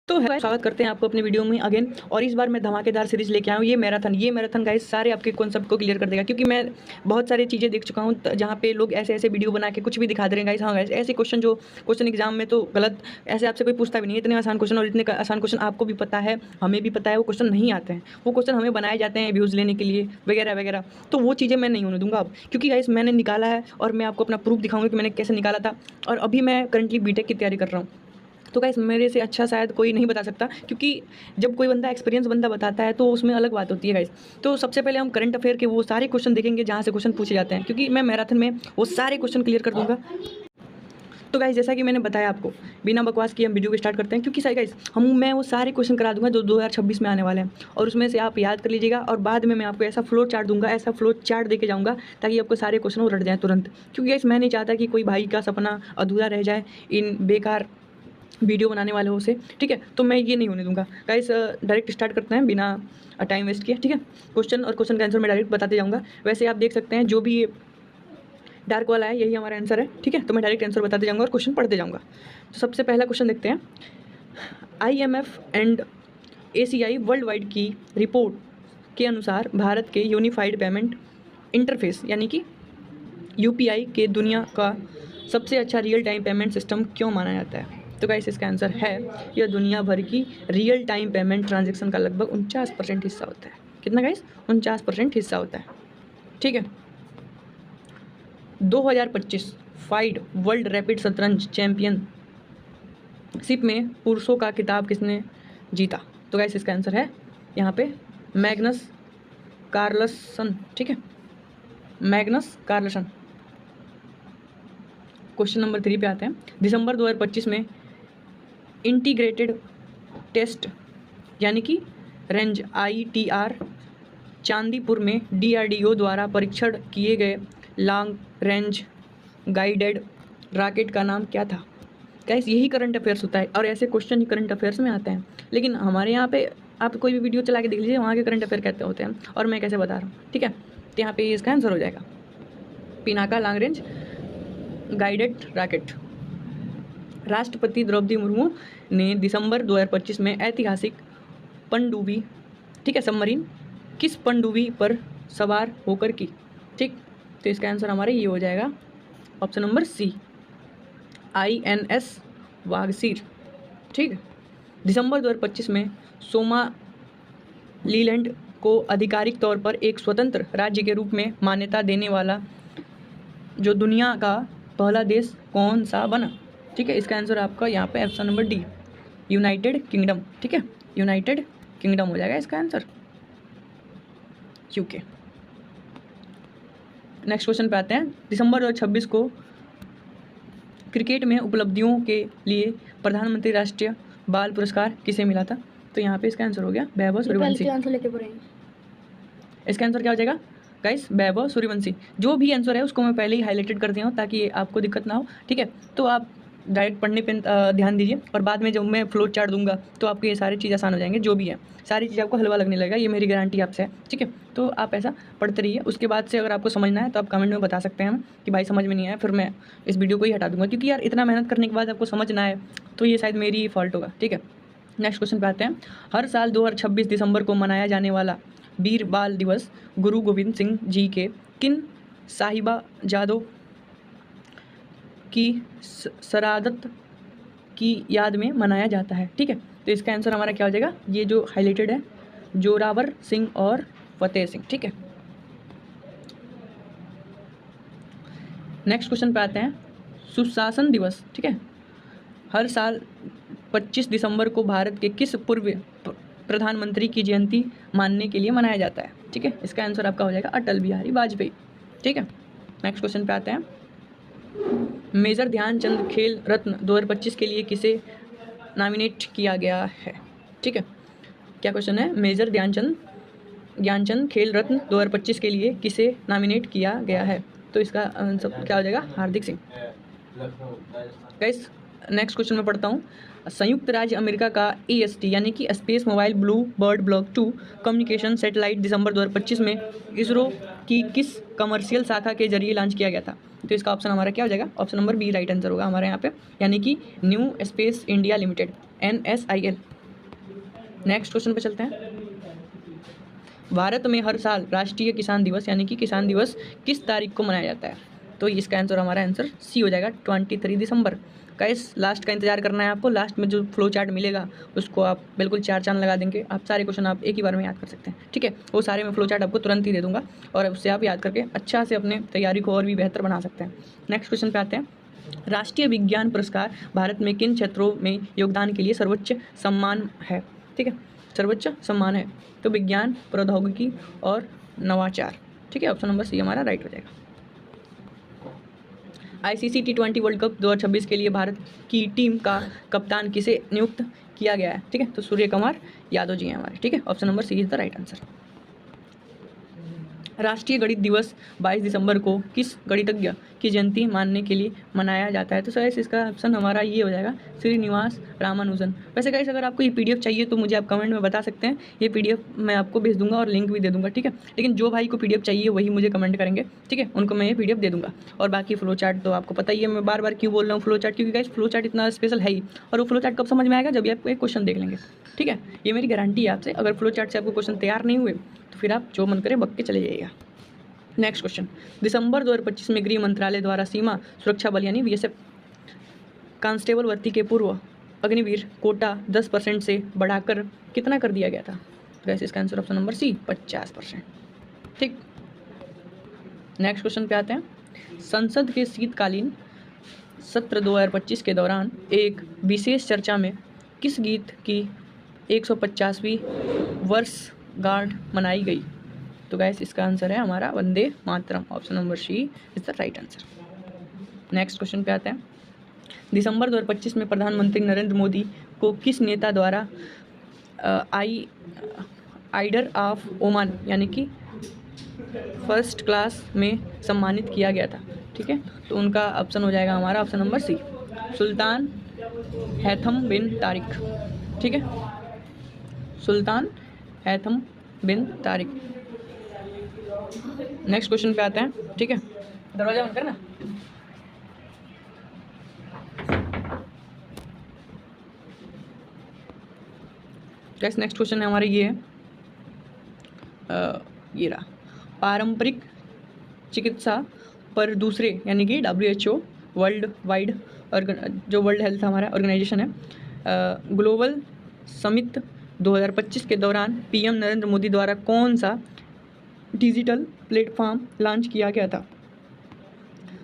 तो है स्वागत करते हैं आपको अपनी वीडियो में अगेन। और इस बार मैं धमाकेदार सीरीज लेके आया हूँ। ये मैराथन गाइस सारे आपके कॉन्सेप्ट को क्लियर कर देगा, क्योंकि मैं बहुत सारी चीज़ें देख चुका हूँ जहाँ पे लोग ऐसे ऐसे वीडियो बना के कुछ भी दिखा दे रहे हैं गाइस। हाँ गाइस, ऐसे क्वेश्चन जो क्वेश्चन एग्जाम में तो गलत, ऐसे आपसे कोई पूछता भी नहीं है। इतने आसान क्वेश्चन, और इतने आसान क्वेश्चन आपको भी पता है, हमें भी पता है, वो क्वेश्चन नहीं आते हैं। वो क्वेश्चन हमें बनाए जाते हैं व्यूज़ लेने के लिए वगैरह वगैरह। तो वो चीज़ें मैं नहीं होने दूंगा अब, क्योंकि गाइस मैंने निकाला है और मैं आपको अपना प्रूफ दिखाऊंगा कि मैंने कैसे निकाला था। और अभी मैं करंटली बीटेक की तैयारी कर रहा हूँ। तो गाइस मेरे से अच्छा शायद कोई नहीं बता सकता, क्योंकि जब कोई बंदा एक्सपीरियंस बंदा बताता है तो उसमें अलग बात होती है गाइस। तो सबसे पहले हम करंट अफेयर के वो सारे क्वेश्चन देखेंगे जहाँ से क्वेश्चन पूछे जाते हैं, क्योंकि मैं मैराथन में वो सारे क्वेश्चन क्लियर कर दूंगा। तो गाइस जैसा कि मैंने बताया आपको, बिना बकवास किए हम वीडियो को स्टार्ट करते हैं, क्योंकि सही गाइस मैं वो सारे क्वेश्चन करा दूंगा जो 2026 में आने वाले हैं, और उसमें से आप याद कर लीजिएगा। और बाद में मैं आपको ऐसा फ्लो चार्ट दूंगा, ऐसा फ्लो चार्ट देके जाऊंगा ताकि आपको सारे क्वेश्चन वो रट जाए तुरंत। क्योंकि गाइस मैं नहीं चाहता कि कोई भाई का सपना अधूरा रह जाए इन बेकार वीडियो बनाने वालों से, ठीक है। तो मैं ये नहीं होने दूंगा गाइस। डायरेक्ट स्टार्ट करते हैं बिना टाइम वेस्ट किए, ठीक है। क्वेश्चन और क्वेश्चन का आंसर मैं डायरेक्ट बताते जाऊंगा। वैसे आप देख सकते हैं जो भी डार्क वाला है यही हमारा आंसर है, ठीक है। तो मैं डायरेक्ट आंसर बताते जाऊंगा और क्वेश्चन पढ़ते जाऊंगा। तो सबसे पहला क्वेश्चन देखते हैं। IMF and ACI world wide की रिपोर्ट के अनुसार भारत के यूनिफाइड पेमेंट इंटरफेस यानी कि UPI के दुनिया का सबसे अच्छा रियल टाइम पेमेंट सिस्टम क्यों माना जाता है? तो गाइस इसका आंसर है, यह दुनिया भर की रियल टाइम पेमेंट ट्रांजैक्शन का लगभग 49% हिस्सा होता है। कितना गाइस? 49% हिस्सा होता है, ठीक है। 2025 फाइड वर्ल्ड रैपिड शतरंज चैंपियनशिप में पुरुषों का खिताब किसने जीता? तो गाइस इसका आंसर है यहाँ पे मैग्नस कार्लसन, ठीक है, मैग्नस कार्लसन। क्वेश्चन नंबर 3 पे आते हैं। दिसंबर 2025 में इंटीग्रेटेड टेस्ट यानी कि रेंज ITR चांदीपुर में DRDO द्वारा परीक्षण किए गए लॉन्ग रेंज गाइडेड रॉकेट का नाम क्या था? गाइस यही करंट अफेयर्स होता है, और ऐसे क्वेश्चन ही करंट अफेयर्स में आते हैं। लेकिन हमारे यहाँ पे आप कोई भी वीडियो चला के देख लीजिए, वहाँ के करंट अफेयर कहते होते हैं, और मैं कैसे बता रहा हूँ, ठीक है। तो यहाँ पे इसका आंसर हो जाएगा Pinaka long range guided rocket. राष्ट्रपति द्रौपदी मुर्मू ने दिसंबर 2025 में ऐतिहासिक पनडुब्बी, ठीक है, सबमरीन किस पनडुब्बी पर सवार होकर की? ठीक, तो इसका आंसर हमारा ये हो जाएगा option number C, INS Vagsheer, ठीक। दिसंबर 2025 में सोमालीलैंड को आधिकारिक तौर पर एक स्वतंत्र राज्य के रूप में मान्यता देने वाला जो दुनिया का पहला देश कौन सा बना? ठीक है, इसका आंसर आपका यहाँ पे option number D, United kingdom, ठीक है, यूनाइटेड किंगडम हो जाएगा इसका आंसर, UK। नेक्स्ट क्वेश्चन पे आते हैं। दिसंबर 2026 को क्रिकेट में उपलब्धियों के लिए प्रधानमंत्री राष्ट्रीय बाल पुरस्कार किसे मिला था? तो यहाँ पे इसका आंसर हो गया वैभव सूर्यवंशी। इसका आंसर क्या हो जाएगा गाइस? वैभव सूर्यवंशी। जो भी आंसर है उसको मैं पहले ही हाईलाइटेड कर दिया हूँ ताकि आपको दिक्कत ना हो, ठीक है। तो आप डायरेक्ट पढ़ने पे ध्यान दीजिए, और बाद में जब मैं फ्लो चार्ट दूंगा तो आपको ये सारी चीज़ आसान हो जाएंगे। जो भी है सारी चीज़ आपको हलवा लगने लगेगा, ये मेरी गारंटी आपसे है, ठीक है। तो आप ऐसा पढ़ते रहिए। उसके बाद से अगर आपको समझना है तो आप कमेंट में बता सकते हैं कि भाई समझ में नहीं आया, फिर मैं इस वीडियो को ही हटा दूंगा, क्योंकि यार इतना मेहनत करने के बाद आपको समझ ना आए तो ये शायद मेरी ही फॉल्ट होगा, ठीक है। नेक्स्ट क्वेश्चन पे आते हैं। हर साल 2026 दिसंबर को मनाया जाने वाला वीर बाल दिवस गुरु गोविंद सिंह जी के किन साहिबजादों की शहादत की याद में मनाया जाता है? ठीक है, तो इसका आंसर हमारा क्या हो जाएगा? ये जो हाईलाइटेड है, जोरावर सिंह और फतेह सिंह, ठीक है। नेक्स्ट क्वेश्चन पे आते हैं। सुशासन दिवस, ठीक है, हर साल 25 दिसंबर को भारत के किस पूर्व प्रधानमंत्री की जयंती मानने के लिए मनाया जाता है? ठीक है, इसका आंसर आपका हो जाएगा अटल बिहारी वाजपेयी, ठीक है। नेक्स्ट क्वेश्चन पे आते हैं। मेजर ध्यानचंद खेल रत्न 2025 के लिए किसे नॉमिनेट किया गया है? ठीक है, क्या क्वेश्चन है? मेजर ध्यानचंद खेल रत्न 2025 के लिए किसे नॉमिनेट किया गया है? तो इसका आंसर क्या हो जाएगा? हार्दिक सिंह। गाइस नेक्स्ट क्वेश्चन में पढ़ता हूँ। संयुक्त राज्य अमेरिका का AST यानी कि space mobile blue bird block 2 communication satellite दिसंबर 2025 में इसरो की किस कमर्शियल शाखा के जरिए लॉन्च किया गया था? तो इसका ऑप्शन हमारा क्या हो जाएगा? Option number B right answer होगा हमारे यहाँ पे, यानी कि new space India limited NSIL, next question पे चलते हैं। भारत में हर साल राष्ट्रीय किसान दिवस यानी कि किसान दिवस किस तारीख को मनाया जाता है? तो इसका आंसर, हमारा आंसर सी हो जाएगा, 23 दिसंबर। गाइस लास्ट का इंतजार करना है आपको, लास्ट में जो फ्लो चार्ट मिलेगा उसको आप बिल्कुल 4 चांद लगा देंगे, आप सारे क्वेश्चन आप एक ही बार में याद कर सकते हैं, ठीक है। वो सारे मैं फ्लो चार्ट आपको तुरंत ही दे दूंगा और उससे आप याद करके अच्छा से अपने तैयारी को और भी बेहतर बना सकते हैं। नेक्स्ट क्वेश्चन पे आते हैं। राष्ट्रीय विज्ञान पुरस्कार भारत में किन क्षेत्रों में योगदान के लिए सर्वोच्च सम्मान है? ठीक है, सर्वोच्च सम्मान है तो विज्ञान, प्रौद्योगिकी और नवाचार, ठीक है। ऑप्शन नंबर सी हमारा राइट हो जाएगा। ICC T20 वर्ल्ड कप 2026 के लिए भारत की टीम का कप्तान किसे नियुक्त किया गया है? ठीक है, तो सूर्य कुमार यादव जी हैं हमारे, ठीक है। Option number C is the right answer. राष्ट्रीय गणित दिवस 22 दिसंबर को किस गणितज्ञ की जयंती मानने के लिए मनाया जाता है? तो गाइस इसका ऑप्शन हमारा ये हो जाएगा, श्रीनिवास रामानुजन। वैसे गाइस अगर आपको ये PDF चाहिए तो मुझे आप कमेंट में बता सकते हैं, ये PDF मैं आपको भेज दूंगा और लिंक भी दे दूंगा, ठीक है। लेकिन जो भाई को PDF चाहिए वही मुझे कमेंट करेंगे, ठीक है, उनको मैं ये PDF दे दूंगा। और बाकी फ्लो चार्ट तो आपको पता ही है, मैं बार बार क्यों बोल रहा हूँ फ्लो चार्ट, क्योंकि गाइस फ्लो चार्ट इतना स्पेशल है ही, और वो फ्लो चार्ट कब समझ में आएगा? जब भी आप एक क्वेश्चन देख लेंगे, ठीक है। ये मेरी गारंटी है आपसे, अगर फ्लो चार्ट से आपको क्वेश्चन तैयार नहीं हुए तो फिर आप जो मन करे बक के चले जाइएगा। नेक्स्ट क्वेश्चन, दिसंबर 2025 में गृह मंत्रालय द्वारा सीमा सुरक्षा बल यानी BSF कांस्टेबल भर्ती के पूर्व अग्निवीर कोटा 10% से बढ़ाकर कितना कर दिया गया था? वैसे इसका आंसर ऑप्शन नंबर सी 50%, ठीक। नेक्स्ट क्वेश्चन पे आते हैं। संसद के शीतकालीन सत्र 2025 के दौरान एक विशेष चर्चा में किस गीत की 150वीं वर्षगांठ मनाई गई? तो गाइस इसका आंसर है हमारा Vande Mataram. Option number C is the right answer. Next question पे आते हैं। दिसंबर 2025 में प्रधानमंत्री नरेंद्र मोदी को किस नेता द्वारा आइडर ऑफ ओमान यानी कि फर्स्ट क्लास में सम्मानित किया गया था? ठीक है, तो उनका ऑप्शन हो जाएगा हमारा ऑप्शन नंबर सी, सुल्तान हैथम बिन तारिक, ठीक है, सुल्तान हैथम बिन तारिक। नेक्स्ट क्वेश्चन पे आते हैं, ठीक है, दरवाजा बंद करना। गाइस नेक्स्ट क्वेश्चन है हमारे ये है, ये रहा, पारंपरिक चिकित्सा पर दूसरे यानी कि WHO वर्ल्ड वाइड जो वर्ल्ड हेल्थ हमारा ऑर्गेनाइजेशन है, ग्लोबल समिट 2025 के दौरान PM नरेंद्र मोदी द्वारा कौन सा डिजिटल प्लेटफॉर्म लॉन्च किया गया था?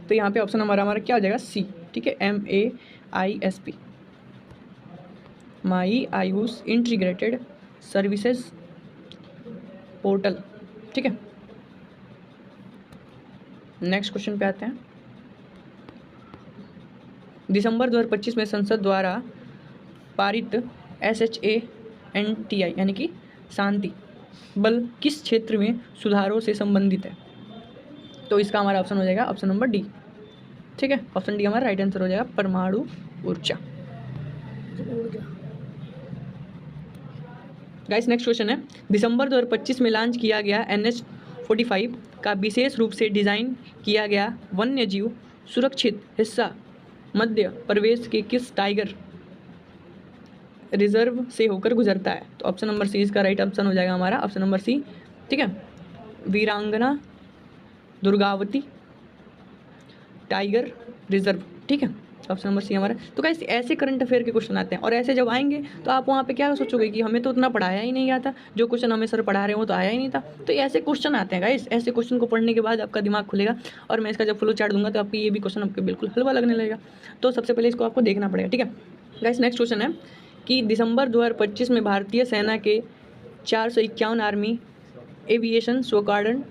तो यहाँ पे ऑप्शन हमारा क्या हो जाएगा? सी, ठीक है, MAISP, माई आयुष इंटीग्रेटेड सर्विसेज पोर्टल, ठीक है। नेक्स्ट क्वेश्चन पे आते हैं। दिसंबर 2025 में संसद द्वारा पारित SHANTI यानी कि शांति बल किस क्षेत्र में सुधारों से संबंधित है? तो इसका हमारा ऑप्शन हो जाएगा ऑप्शन नंबर डी, ठीक है, ऑप्शन डी हमारा राइट आंसर हो जाएगा, परमाणु ऊर्जा। गाइस नेक्स्ट क्वेश्चन है, दिसंबर 2025 में लॉन्च किया गया NH-45 का विशेष रूप से डिजाइन किया गया वन्य जीव सुरक्षित हिस्सा मध्य प्रदेश के किस टाइगर रिजर्व से होकर गुजरता है? तो ऑप्शन नंबर सी इसका राइट ऑप्शन हो जाएगा हमारा ऑप्शन नंबर सी, ठीक है, वीरांगना दुर्गावती टाइगर रिजर्व, ठीक है, ऑप्शन नंबर सी हमारा। तो गाइस ऐसे करंट अफेयर के क्वेश्चन आते हैं, और ऐसे जब आएंगे तो आप वहाँ पे क्या सोचोगे कि हमें तो उतना पढ़ाया ही नहीं आता, जो क्वेश्चन हमें सर पढ़ा रहे हो तो आया ही नहीं था। तो ऐसे क्वेश्चन आते हैं गाइस, ऐसे क्वेश्चन को पढ़ने के बाद आपका दिमाग खुलेगा, और मैं इसका जब फ्लो चार्ट दूंगा तो आपको ये भी क्वेश्चन आपको बिल्कुल हलवा लगने लगेगा। तो सबसे पहले इसको आपको देखना पड़ेगा, ठीक है। गाइस नेक्स्ट क्वेश्चन है कि दिसंबर 2025 में भारतीय सेना के 451 आर्मी एविएशन स्क्वाड्रन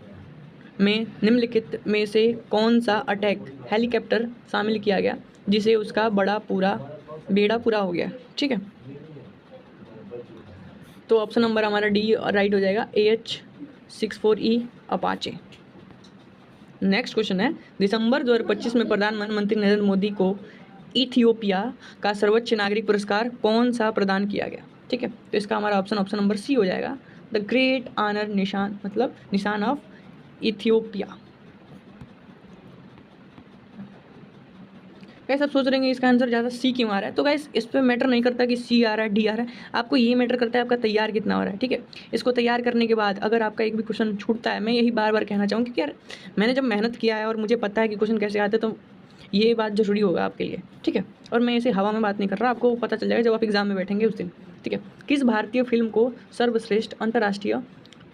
में निम्नलिखित में से कौन सा अटैक हेलीकॉप्टर शामिल किया गया जिसे उसका बेड़ा पूरा हो गया? ठीक है, तो ऑप्शन नंबर हमारा डी राइट हो जाएगा, AH-64E अपाचे। नेक्स्ट क्वेश्चन है, दिसंबर 2025 में प्रधानमंत्री नरेंद्र मोदी को इथियोपिया का सर्वोच्च नागरिक पुरस्कार कौन सा प्रदान किया गया? ठीक है, तो इसका हमारा ऑप्शन नंबर सी हो जाएगा, द ग्रेट ऑनर निशान, मतलब निशान ऑफ इथियोपिया। गाइस आप सोच रहे हैं इसका आंसर ज़्यादा सी क्यों आ रहा है, तो गाइस इस पर मैटर नहीं करता कि सी आ रहा है डी आ रहा है, आपको ये मैटर करता है आपका तैयार कितना हो रहा है। ठीक है, इसको तैयार करने के बाद अगर आपका एक भी क्वेश्चन छूटता है, मैं यही बार बार कहना चाहूँगी कि यार मैंने जब मेहनत किया है और मुझे पता है कि क्वेश्चन कैसे आते हैं, तो ये बात ज़रूरी होगा आपके लिए। ठीक है, और मैं इसे हवा में बात नहीं कर रहा, आपको पता चल जाएगा जब आप एग्जाम में बैठेंगे उस दिन। ठीक है, किस भारतीय फिल्म को सर्वश्रेष्ठ अंतर्राष्ट्रीय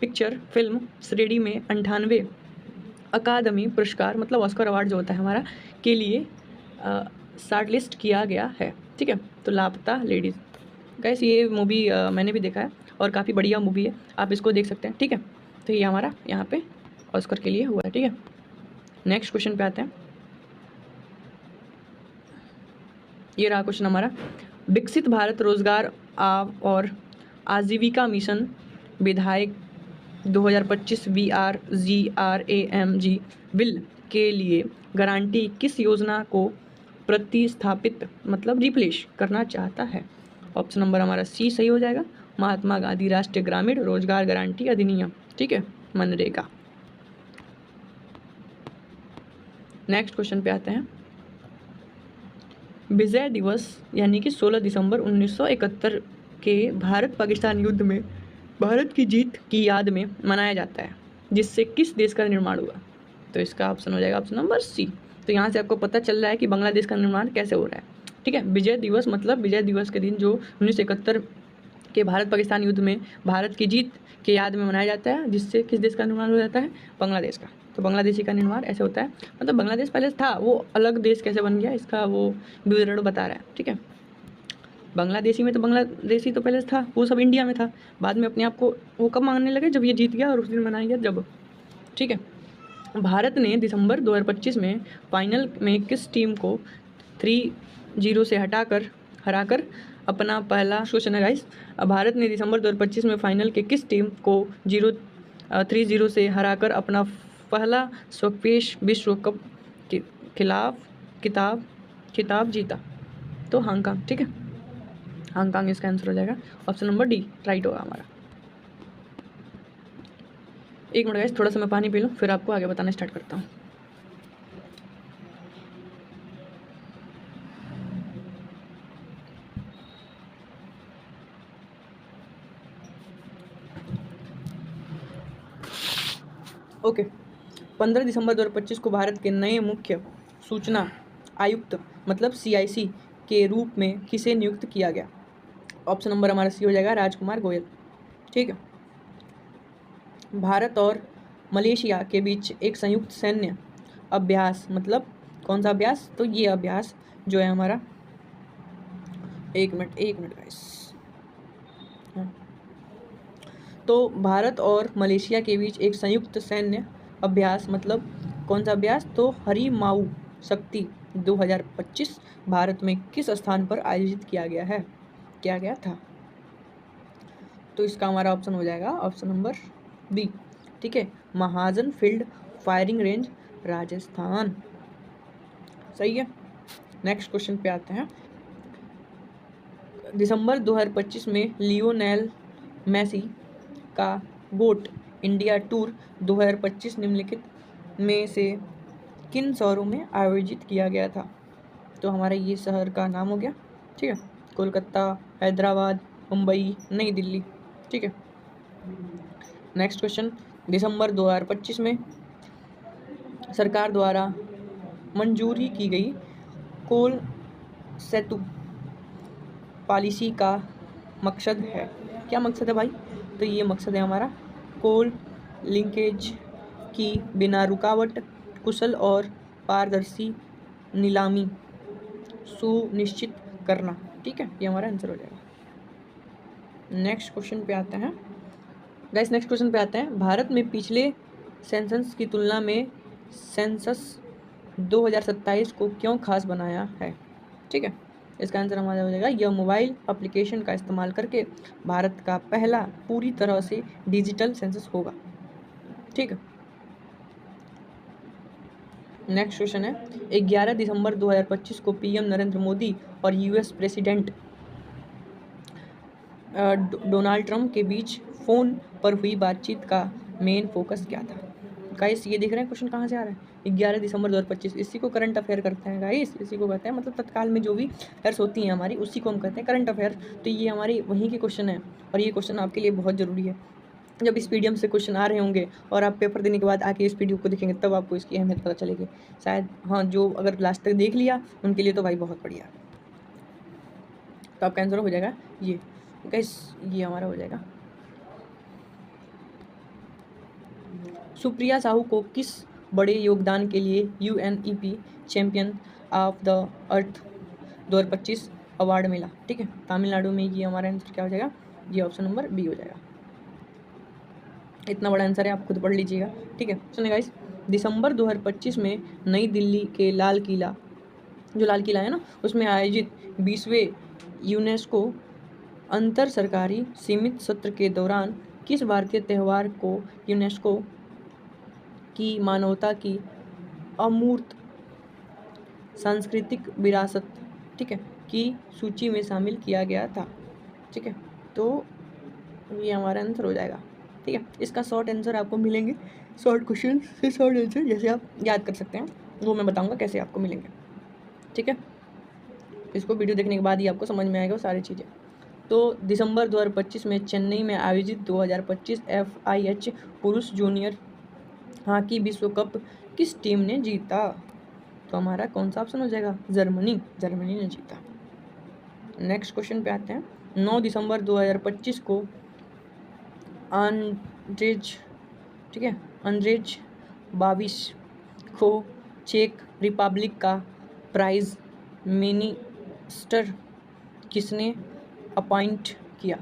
पिक्चर फिल्म श्रेणी में 98 अकादमी पुरस्कार मतलब ऑस्कर अवार्ड जो होता है हमारा के लिए शॉर्ट लिस्ट किया गया है। ठीक है, तो लापता लेडीज़। गाइस ये मूवी मैंने भी देखा है और काफ़ी बढ़िया मूवी है, आप इसको देख सकते हैं। ठीक है, तो ये हमारा यहाँ पे ऑस्कर के लिए हुआ है। ठीक है, नेक्स्ट क्वेश्चन पे आते हैं। ये रहा क्वेश्चन हमारा, विकसित भारत रोजगार और आजीविका मिशन विधायक 2025 VRGRAMG बिल के लिए गारंटी किस योजना को प्रतिस्थापित मतलब रिप्लेस करना चाहता है। ऑप्शन नंबर हमारा सी सही हो जाएगा, महात्मा गांधी राष्ट्रीय ग्रामीण रोजगार गारंटी अधिनियम। ठीक है, मनरेगा। नेक्स्ट क्वेश्चन पे आते हैं। विजय दिवस यानी कि 16 दिसंबर 1971 के भारत पाकिस्तान युद्ध में भारत की जीत की याद में मनाया जाता है, जिससे किस देश का निर्माण हुआ। तो इसका ऑप्शन हो जाएगा ऑप्शन नंबर सी। तो यहाँ से आपको पता चल रहा है कि बांग्लादेश का निर्माण कैसे हो रहा है। ठीक है, विजय दिवस मतलब विजय दिवस के दिन जो 1971 के भारत पाकिस्तान युद्ध में भारत की जीत के याद में मनाया जाता है, जिससे किस देश का निर्माण हो जाता है, बांग्लादेश का। तो बांग्लादेशी का निर्माण ऐसे होता है, मतलब बांग्लादेश पहले था, वो अलग देश कैसे बन गया इसका वो विवरण बता रहा है। ठीक है, बांग्लादेशी में तो बांग्लादेशी तो पहले था, वो सब इंडिया में था, बाद में अपने आप को वो कब मानने लगे, जब ये जीत गया और उस दिन मनाया गया जब। ठीक है, भारत ने दिसंबर 2025 में फाइनल में किस टीम को 3-0 से हराकर अपना पहला क्वेश्चन है गाइस, भारत ने दिसंबर 2025 में फाइनल के किस टीम को 3-0 से हराकर अपना पहला स्वदेश विश्व कप के खिलाफ खिताब जीता। तो हांगकांग। ठीक है, हांगकांग इसका आंसर हो जाएगा, ऑप्शन नंबर डी राइट होगा हमारा। एक मिनट गाइस, थोड़ा सा मैं पानी पी लूँ फिर आपको आगे बताना स्टार्ट करता हूँ। ओके, 15 दिसंबर 2025 को भारत के नए मुख्य सूचना आयुक्त मतलब CIC के रूप में किसे नियुक्त किया गया। ऑप्शन नंबर हमारा सी हो जाएगा, राजकुमार गोयल। ठीक है, भारत और मलेशिया के बीच एक संयुक्त सैन्य अभ्यास मतलब कौन सा अभ्यास, तो ये अभ्यास जो है हमारा, एक मिनट गाइस, तो भारत और मलेशिया के बीच एक संयुक्त सैन्य अभ्यास मतलब कौन सा अभ्यास, तो हरिमाऊ शक्ति 2025 भारत में किस स्थान पर आयोजित किया गया था। तो इसका हमारा ऑप्शन हो जाएगा ऑप्शन नंबर बी। ठीक है, Mahajan field firing range Rajasthan. सही है, नेक्स्ट क्वेश्चन पे आते हैं। दिसंबर 2025 में लियोनेल मेसी का गोट इंडिया टूर 2025 निम्नलिखित में से किन शहरों में आयोजित किया गया था। तो हमारा ये शहर का नाम हो गया। ठीक है, कोलकाता, हैदराबाद, मुंबई, नई दिल्ली। ठीक है, नेक्स्ट क्वेश्चन, दिसंबर 2025 में सरकार द्वारा मंजूरी की गई कोल सेतु पॉलिसी का मकसद है, क्या मकसद है भाई, तो ये मकसद है हमारा कोल लिंकेज की बिना रुकावट कुशल और पारदर्शी नीलामी सुनिश्चित करना। ठीक है, ये हमारा आंसर हो जाएगा। नेक्स्ट क्वेश्चन पे आते हैं गाइस, नेक्स्ट क्वेश्चन पे आते हैं। भारत में पिछले सेंसस की तुलना में सेंसस 2027 को क्यों खास बनाया है। ठीक है, इसका आंसर हमारा हो जाएगा, यह मोबाइल एप्लीकेशन का इस्तेमाल करके भारत का पहला पूरी तरह से डिजिटल सेंसस होगा। ठीक है, नेक्स्ट क्वेश्चन है, 11 दिसंबर 2025 को PM नरेंद्र मोदी और US प्रेसिडेंट डोनाल्ड ट्रंप के बीच फ़ोन पर हुई बातचीत का मेन फोकस क्या था। गाइस ये देख रहे हैं क्वेश्चन कहाँ से आ रहा है, 11 दिसंबर 2025। इसी को करंट अफेयर करते हैं गाइस, इसी को कहते हैं, मतलब तत्काल में जो भी अफेयर्स होती हैं हमारी उसी को हम कहते हैं करंट अफेयर। तो ये हमारी वहीं के क्वेश्चन है और ये क्वेश्चन आपके लिए बहुत ज़रूरी है। जब इस पीडीएफ से क्वेश्चन आ रहे होंगे और आप पेपर देने के बाद आके इस पीडीएफ को देखेंगे तब आपको इसकी अहमियत पता चलेगी शायद। हाँ, जो अगर लास्ट तक देख लिया उनके लिए तो भाई बहुत बढ़िया। तो आपका आंसर हो जाएगा ये गाइस, ये हमारा हो जाएगा। सुप्रिया साहू को किस बड़े योगदान के लिए UNEP champion of the earth 2025 award मिला? ठीक है, तमिलनाडु में। ये हमारा आंसर क्या हो जाएगा, ये ऑप्शन नंबर बी हो जाएगा। इतना बड़ा आंसर है, आप खुद पढ़ लीजिएगा। ठीक है, सुनिए गाइस, दिसंबर 2025 में नई दिल्ली के लाल किला, जो लाल किला है ना, उसमें आयोजित 20वें यूनेस्को अंतर सरकारी सीमित सत्र के दौरान किस भारतीय त्यौहार को यूनेस्को की मानवता की अमूर्त सांस्कृतिक विरासत, ठीक है, की सूची में शामिल किया गया था? ठीक है, तो ये हमारा आंसर हो जाएगा। ठीक है, इसका शॉर्ट आंसर आपको मिलेंगे, शॉर्ट क्वेश्चन से शॉर्ट आंसर जैसे आप याद कर सकते हैं वो मैं बताऊंगा कैसे आपको मिलेंगे। ठीक है, इसको वीडियो देखने के बाद ही आपको समझ में आएगा वो सारी चीज़ें। तो दिसंबर 2025 में चेन्नई में आयोजित 2025 FIH पुरुष जूनियर हॉकी विश्व कप किस टीम ने जीता? तो हमारा कौन सा ऑप्शन हो जाएगा, जर्मनी, जर्मनी ने जीता। नेक्स्ट क्वेश्चन पे आते हैं। 9 दिसंबर 2025 को अंड्रेज, ठीक है, अंड्रेज बाविश को चेक रिपब्लिक का प्राइज मिनिस्टर किसने अपॉइंट किया?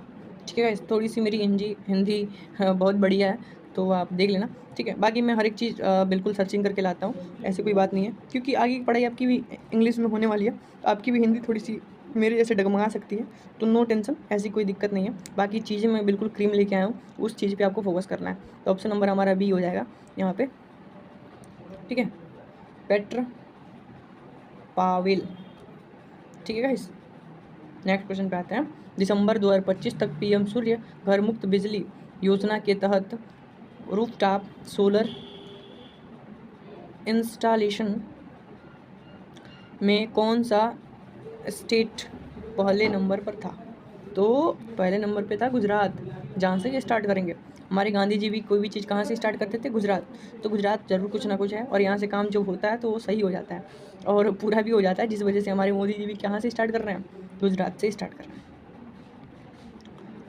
ठीक है, थोड़ी सी मेरी हिंदी बहुत बढ़िया है तो आप देख लेना। ठीक है, बाकी मैं हर एक चीज़ बिल्कुल सर्चिंग करके लाता हूँ, ऐसी कोई बात नहीं है, क्योंकि आगे की पढ़ाई आपकी भी इंग्लिश में होने वाली है, आपकी भी हिंदी थोड़ी सी मेरे जैसे डगमगा सकती है, तो नो टेंशन, ऐसी कोई दिक्कत नहीं है। बाकी चीज़ें मैं बिल्कुल क्रीम लेके आया हूँ, उस चीज़ पे आपको फोकस करना है। तो ऑप्शन नंबर हमारा बी हो जाएगा यहाँ पे। ठीक है, पेट्र पावेल। ठीक है गाइस, नेक्स्ट क्वेश्चन पे आते हैं। दिसंबर 2025 तक PM सूर्य घर मुक्त बिजली योजना के तहत रूफटॉप सोलर इंस्टॉलेशन में कौन सा स्टेट पहले नंबर पर था? तो पहले नंबर पे था गुजरात, जहाँ से ये स्टार्ट करेंगे। हमारे गांधी जी भी कोई भी चीज़ कहाँ से स्टार्ट करते थे, गुजरात। तो गुजरात जरूर कुछ ना कुछ है और यहाँ से काम जो होता है तो वो सही हो जाता है और पूरा भी हो जाता है, जिस वजह से हमारे मोदी जी भी कहाँ से स्टार्ट कर रहे हैं, गुजरात से स्टार्ट कर रहे हैं।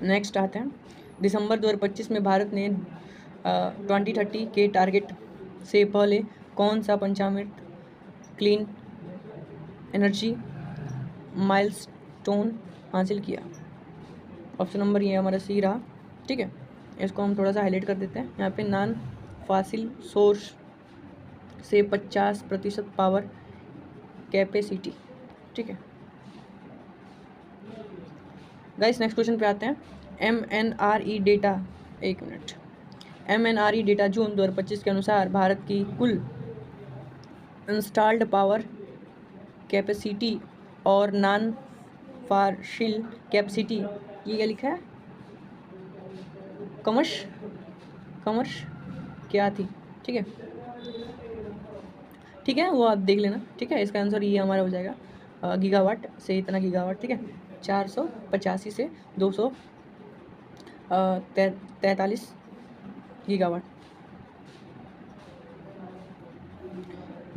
नेक्स्ट आते हैं। दिसंबर 2025 में भारत ने 2030 के टारगेट से पहले कौन सा पंचामृत क्लीन एनर्जी माइलस्टोन हासिल किया? ऑप्शन नंबर ये हमारा सी रहा। ठीक है, इसको हम थोड़ा सा हाईलाइट कर देते हैं यहाँ पे। नॉन फॉसिल सोर्स से 50% पावर कैपेसिटी। ठीक है गाइस, नेक्स्ट क्वेश्चन पे आते हैं। MNRE डेटा, एक मिनट, MNRE डेटा जून 2025 के अनुसार भारत की कुल इंस्टॉल्ड पावर कैपेसिटी और नॉन फॉसिल कैपेसिटी, ये क्या लिखा है, कमर्श क्या थी? ठीक है, ठीक है, वो आप देख लेना। ठीक है, इसका आंसर ये हमारा हो जाएगा गीगावाट से इतना गीगावाट। ठीक है, 485 से 243 गीगावाट।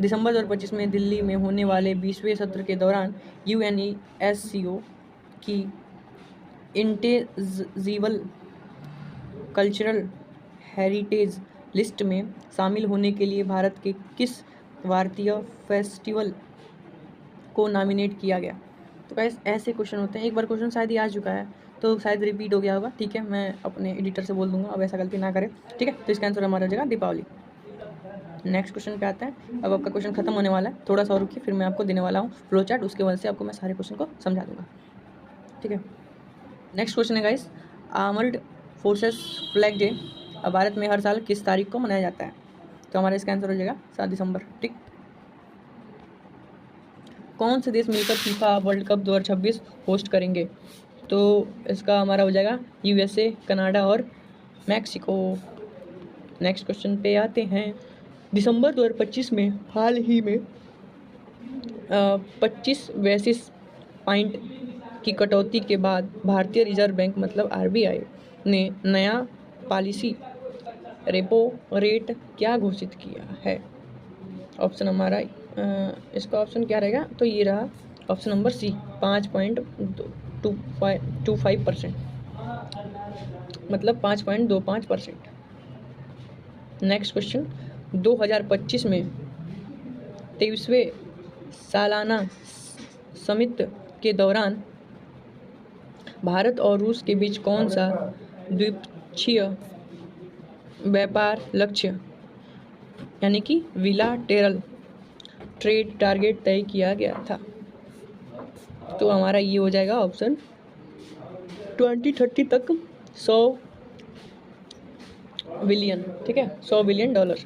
दिसंबर 2025 में दिल्ली में होने वाले 20वें सत्र के दौरान UNESCO की इंटेजिबल कल्चरल हेरिटेज लिस्ट में शामिल होने के लिए भारत के किस भारतीय फेस्टिवल को नॉमिनेट किया गया? तो गाइस ऐसे क्वेश्चन होते हैं, एक बार क्वेश्चन शायद ही आ चुका है तो शायद रिपीट हो गया होगा। ठीक है, मैं अपने एडिटर से बोल दूंगा अब ऐसा गलती ना करें। ठीक है, तो इसका आंसर हमारा हो जाएगा दीपावली। नेक्स्ट क्वेश्चन पे आते हैं। अब आपका क्वेश्चन खत्म होने वाला है, थोड़ा सा और रुकिए, फिर मैं आपको देने वाला हूँ फ्लो चार्ट, उसके वजह से आपको मैं सारे क्वेश्चन को समझा दूंगा। ठीक है, नेक्स्ट क्वेश्चन है guys, armoured forces flag day Bharat में हर साल किस तारीख को मनाया जाता है? तो हमारा इसका आंसर हो जाएगा 7 दिसंबर। ठीक, कौन से देश मिलकर फीफा वर्ल्ड कप 2026 होस्ट करेंगे? तो इसका हमारा हो जाएगा USA, कनाडा और मैक्सिको। नेक्स्ट क्वेश्चन पे आते हैं। दिसंबर 2025 में हाल ही में 25 बेसिस पॉइंट की कटौती के बाद भारतीय रिजर्व बैंक मतलब आरबीआई ने नया पॉलिसी रेपो रेट क्या घोषित किया है? ऑप्शन हमारा इसका ऑप्शन क्या रहेगा? तो ये रहा ऑप्शन नंबर सी, 5.25%, मतलब 5.25%। नेक्स्ट क्वेश्चन, 2025 में 23वें सालाना समिट के दौरान भारत और रूस के बीच कौन सा द्विपक्षीय व्यापार लक्ष्य यानी कि बिलाटेरल ट्रेड टारगेट तय किया गया था? तो हमारा ये हो जाएगा ऑप्शन 2030 तक 100 बिलियन, ठीक है, 100 बिलियन डॉलर।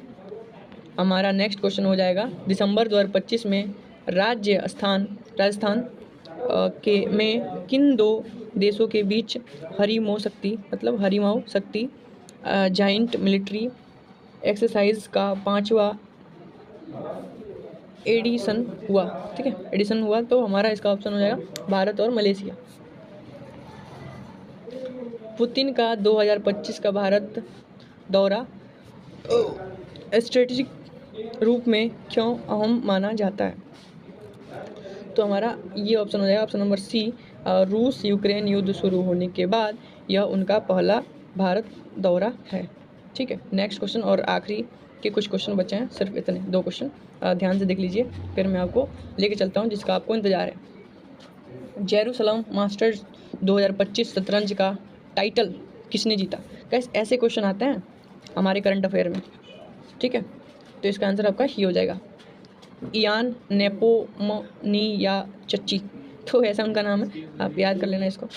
हमारा नेक्स्ट क्वेश्चन हो जाएगा, दिसंबर 2025 में राजस्थान में किन दो देशों के बीच हरिमो शक्ति जाइंट मिलिट्री एक्सरसाइज का 5वां एडिशन हुआ? ठीक है, एडिशन हुआ। तो हमारा इसका ऑप्शन हो जाएगा भारत और मलेशिया। पुतिन का 2025 का भारत दौरा स्ट्रेटेजिक रूप में क्यों अहम माना जाता है? तो हमारा ये ऑप्शन हो जाएगा ऑप्शन नंबर सी, रूस यूक्रेन युद्ध शुरू होने के बाद यह उनका पहला भारत दौरा है। ठीक है, नेक्स्ट क्वेश्चन और आखिरी के कुछ क्वेश्चन बचे हैं, सिर्फ इतने 2 क्वेश्चन ध्यान से देख लीजिए, फिर मैं आपको लेके चलता हूँ जिसका आपको इंतजार है। जेरूसलम मास्टर्स 2025 शतरंज का टाइटल किसने जीता? गाइस ऐसे क्वेश्चन आते हैं हमारे करंट अफेयर में, ठीक है, तो इसका आंसर आपका ही हो जाएगा इयान नेपोमुनियाचची, तो ऐसा उनका नाम है, आप याद कर लेना इसको।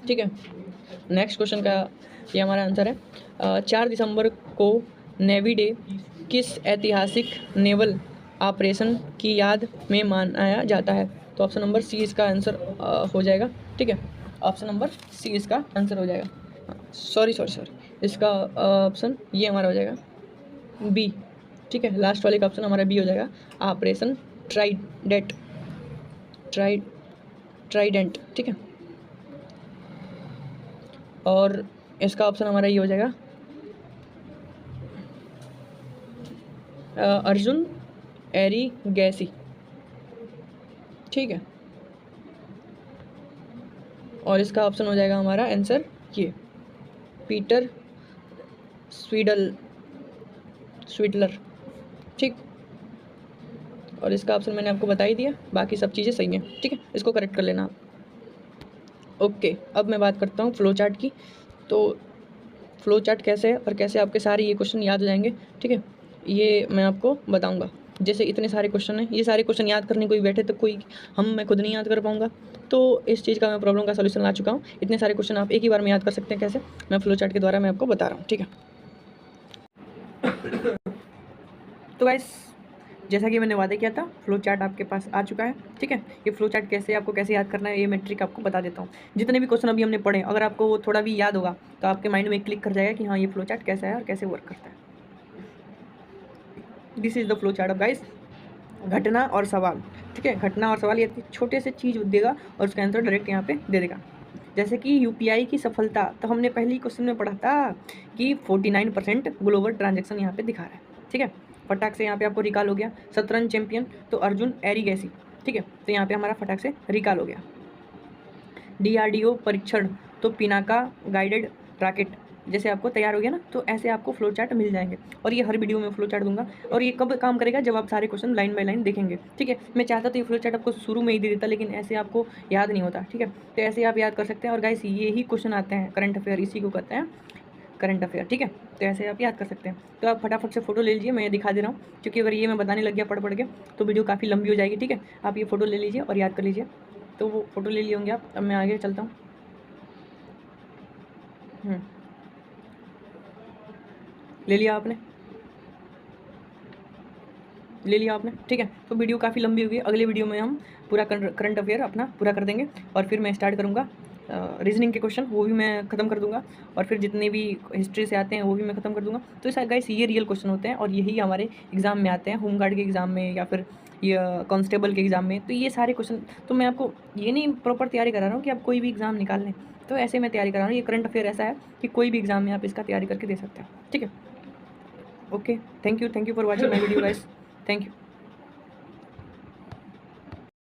ठीक है, नेक्स्ट क्वेश्चन का ये हमारा आंसर है। 4 दिसंबर को नेवी डे किस ऐतिहासिक नेवल ऑपरेशन की याद में मनाया जाता है? तो ऑप्शन नंबर सी इसका आंसर हो जाएगा। ठीक है, ऑप्शन नंबर सी इसका आंसर हो जाएगा। सॉरी इसका ऑप्शन ये हमारा हो जाएगा बी। ठीक है, लास्ट वाले का ऑप्शन हमारा बी हो जाएगा, ऑपरेशन ट्राइडेंट। ठीक है, और इसका ऑप्शन हमारा ये हो जाएगा अर्जुन एरिगैसी। ठीक है, और इसका ऑप्शन हो जाएगा हमारा आंसर ये पीटर स्वीडलर। ठीक, और इसका ऑप्शन मैंने आपको बता ही दिया, बाकी सब चीज़ें सही हैं। ठीक है, इसको करेक्ट कर लेना आप। ओके, अब मैं बात करता हूँ फ्लो चार्ट की। तो फ्लो चार्ट कैसे है और कैसे आपके सारे ये क्वेश्चन याद हो जाएंगे, ठीक है, ये मैं आपको बताऊंगा। जैसे इतने सारे क्वेश्चन हैं, ये सारे क्वेश्चन याद करने कोई बैठे तो मैं खुद नहीं याद कर पाऊंगा, तो इस चीज़ का मैं प्रॉब्लम का सलूशन ला चुका हूँ। इतने सारे क्वेश्चन आप एक ही बार में याद कर सकते हैं। कैसे? मैं फ्लो चार्ट के द्वारा मैं आपको बता रहा हूँ। ठीक है, तो गाइस जैसा कि मैंने वादा किया था, फ्लो चार्ट आपके पास आ चुका है। ठीक है, ये फ्लो चार्ट आपको कैसे याद करना है, ये मैं ट्रिक आपको बता देता हूँ। जितने भी क्वेश्चन अभी हमने पढ़े, अगर आपको वो थोड़ा भी याद होगा तो आपके माइंड में क्लिक कर जाएगा कि हाँ ये फ्लो चार्ट कैसा है और कैसे वर्क करता है। This is the flow chart of guys, घटना और सवाल। ठीक है, घटना और सवाल, ये छोटे से चीज़ देगा और उसका आंसर डायरेक्ट यहाँ पे दे देगा। जैसे कि यूपीआई की सफलता, तो हमने पहले ही क्वेश्चन में पढ़ा था कि 49% ग्लोबल ट्रांजेक्शन यहाँ पे दिखा रहा है। ठीक है, फटाक से यहाँ पे आपको रिकॉल हो गया। शतरंज चैंपियन तो अर्जुन एरिगैसी। ठीक है, तो यहाँ पे हमारा फटाक से रिकॉल हो गया। डीआरडीओ परीक्षण तो पिनाका गाइडेड रॉकेट, जैसे आपको तैयार हो गया ना, तो ऐसे आपको फ्लो चार्ट मिल जाएंगे। और ये हर वीडियो में फ्लो चार्ट दूंगा, और ये कब काम करेगा? जब आप सारे क्वेश्चन लाइन बाय लाइन देखेंगे। ठीक है, मैं चाहता तो ये फ्लो चार्ट आपको शुरू में ही दे देता, लेकिन ऐसे आपको याद नहीं होता। ठीक है, तो ऐसे आप याद कर सकते हैं। और गाइस ये ही क्वेश्चन आते हैं करंट अफेयर, इसी को कहते हैं करंट अफेयर। ठीक है, तो ऐसे आप याद कर सकते हैं। तो आप फटाफट से फोटो ले लीजिए, मैं ये दिखा दे रहा हूँ, क्योंकि अगर ये मैं बताने लग गया पढ़ के तो वीडियो काफ़ी लंबी हो जाएगी। ठीक है, आप ये फोटो ले लीजिए और याद कर लीजिए। तो वो फोटो ले लिए होंगे आप। अब मैं आगे चलता हूँ। ले लिया आपने? ठीक है, तो वीडियो काफ़ी लंबी होगी। अगले वीडियो में हम पूरा करंट अफेयर अपना पूरा कर देंगे और फिर मैं स्टार्ट करूँगा रीजनिंग के क्वेश्चन वो भी मैं ख़त्म कर दूंगा, और फिर जितने भी हिस्ट्री से आते हैं वो भी मैं ख़त्म कर दूंगा। तो इस गाइस ये रियल क्वेश्चन होते हैं और यही हमारे एग्ज़ाम में आते हैं, होमगार्ड के एग्ज़ाम में या फिर या कांस्टेबल के एग्ज़ाम में। तो ये सारे क्वेश्चन तो मैं आपको ये नहीं प्रॉपर तैयारी करा रहा हूँ कि आप कोई भी एग्ज़ाम निकाल लें, तो ऐसे मैं तैयारी करा रहा हूँ। ये करंट अफेयर ऐसा है कि कोई भी एग्ज़ाम में आप इसका तैयारी करके दे सकते हो। ठीक है, okay, thank you for watching my video guys, thank you.